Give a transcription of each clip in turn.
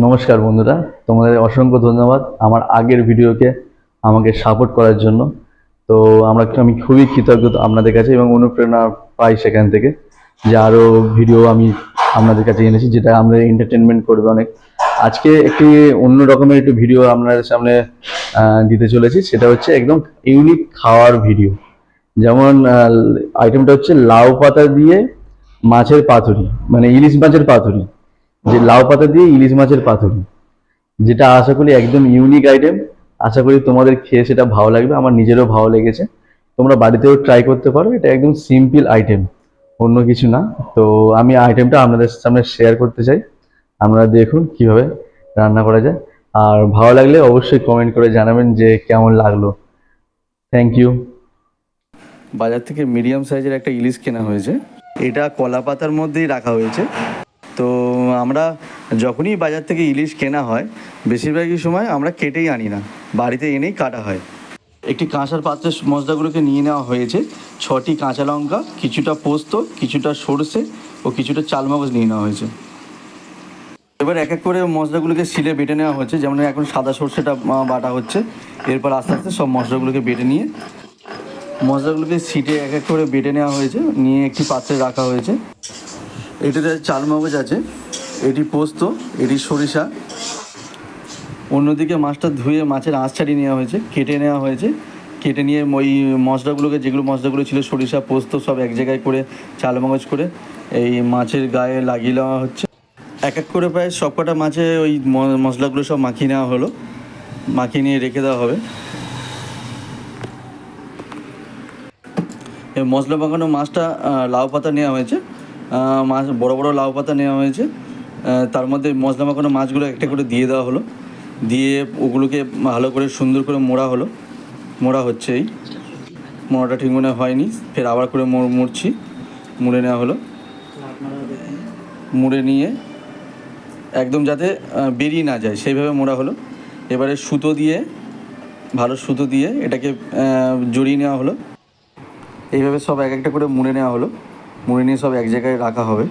নমস্কার বন্ধুরা, তোমাদের অসংখ্য ধন্যবাদ আমার আগের ভিডিওকে আমাকে সাপোর্ট করার জন্য। তো আমি খুবই কৃতজ্ঞ আপনাদের কাছে এবং অনুপ্রেরণা পাই সেখান থেকে যে আরও ভিডিও আমি আপনাদের কাছে এনেছি যেটা আমাদের এন্টারটেনমেন্ট করবে অনেক। আজকে একটি অন্য রকমের একটু ভিডিও আপনাদের সামনে দিতে চলেছি, সেটা হচ্ছে একদম ইউনিক খাওয়ার ভিডিও। যেমন আইটেমটা হচ্ছে লাউ পাতা দিয়ে মাছের পাতুরি, মানে ইলিশ মাছের পাতুরি, যে লাউ পাতা দিয়ে ইলিশ মাছের পাতুরি, যেটা আশা করি একদম ইউনিক আইটেম। আশা করি তোমাদের খেয়ে সেটা ভালো লাগবে, আমার নিজেরও ভালো লেগেছে। তোমরা বাড়িতেও ট্রাই করতে পারো, এটা একদম সিম্পল আইটেম, অন্য কিছু না। তো আমি আইটেমটা আপনাদের সামনে শেয়ার করতে চাই, আপনারা দেখুন কিভাবে রান্না করা যায়। আর ভালো লাগলে অবশ্যই কমেন্ট করে জানাবেন যে কেমন লাগলো। Thank you. বাজার থেকে মিডিয়াম সাইজের একটা ইলিশ কেনা হয়েছে, এটা কলা পাতার মধ্যেই রাখা হয়েছে। তো আমরা যখনই বাজার থেকে ইলিশ কেনা হয় বেশিরভাগই সময় আমরা কেটেই আনি না, বাড়িতে এনেই কাটা হয়। একটি কাঁসার পাত্রে মশলাগুলোকে নিয়ে নেওয়া হয়েছে, 6টি কাঁচা লঙ্কা, কিছুটা পোস্ত, কিছুটা সরষে ও কিছুটা চালমগজ নিয়ে নেওয়া হয়েছে। এবার এক এক করে মশলাগুলোকে শিলে বেটে নেওয়া হচ্ছে, যেমন এখন সাদা সরষেটা বাটা হচ্ছে। এরপর আস্তে আস্তে সব মশলাগুলোকে বেটে নিয়ে মশলাগুলোকে শিটে এক এক করে বেটে নেওয়া হয়েছে, নিয়ে একটি পাত্রে রাখা হয়েছে। এটিতে চালমগজ আছে, এটি পোস্ত, এটি সরিষা। অন্যদিকে মাছটা ধুয়ে মাছের আঁশ ছাড়িয়ে নেওয়া হয়েছে, কেটে নেওয়া হয়েছে। কেটে নিয়ে ওই মশলাগুলোকে, যেগুলো মশলাগুলো ছিল সরিষা পোস্ত সব এক জায়গায় করে চালমগজ করে এই মাছের গায়ে লাগিয়ে নেওয়া হচ্ছে। এক এক করে প্রায় সবকটা মাছে ওই মশলাগুলো সব মাখিয়ে নেওয়া হলো, মাখিয়ে নিয়ে রেখে দেওয়া হবে। এই মশলা মাখানো মাছটা লাউ পাতা নেওয়া হয়েছে, মাছ বড় বড় লাউ পাতা নেওয়া হয়েছে। তার মধ্যে মশলা মাখানো মাছগুলো একটা করে দিয়ে দেওয়া হলো, দিয়ে ওগুলোকে ভালো করে সুন্দর করে মোড়া হচ্ছে। এই মোড়াটা ঠিক মনে হয়নি, ফের আবার করে মুড়ে নেওয়া হলো। মুড়ে নিয়ে একদম যাতে বেরিয়ে না যায় সেইভাবে মোড়া হলো। এবারে ভালো সুতো দিয়ে এটাকে জড়িয়ে নেওয়া হলো। এইভাবে সব এক একটা করে মুড়ে নেওয়া হলো, মুড়ে নিয়ে সব এক জায়গায় রাখা হবে।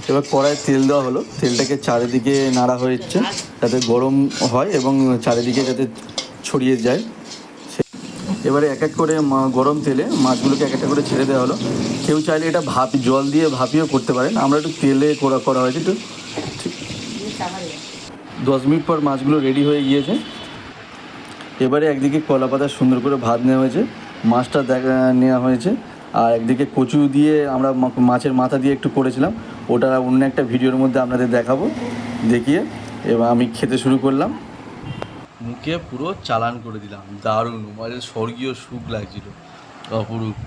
এবার কড়াইয়ে তেল দেওয়া হলো, তেলটাকে চারিদিকে নাড়া হচ্ছে যাতে গরম হয় এবং চারিদিকে যাতে ছড়িয়ে যায়। এবারে এক এক করে গরম তেলে মাছগুলোকে এক একটা করে ছেড়ে দেওয়া হলো। কেউ চাইলে এটা জল দিয়ে ভাপিও করতে পারেন, আমরা একটু তেলে করা হয়েছে। একটু 10 মিনিট পর মাছগুলো রেডি হয়ে গিয়েছে। এবারে একদিকে কলা পাতা সুন্দর করে ভাত নেওয়া হয়েছে, মাছটা নেওয়া হয়েছে। আর একদিকে কচু দিয়ে আমরা মাছের মাথা দিয়ে একটু করেছিলাম, ওটা অন্য একটা ভিডিওর মধ্যে আপনাদের দেখিয়ে এবার আমি খেতে শুরু করলাম। মুখে পুরো চালান করে দিলাম, দারুণ, মানে স্বর্গীয় সুখ লাগছিল, অপরূপ।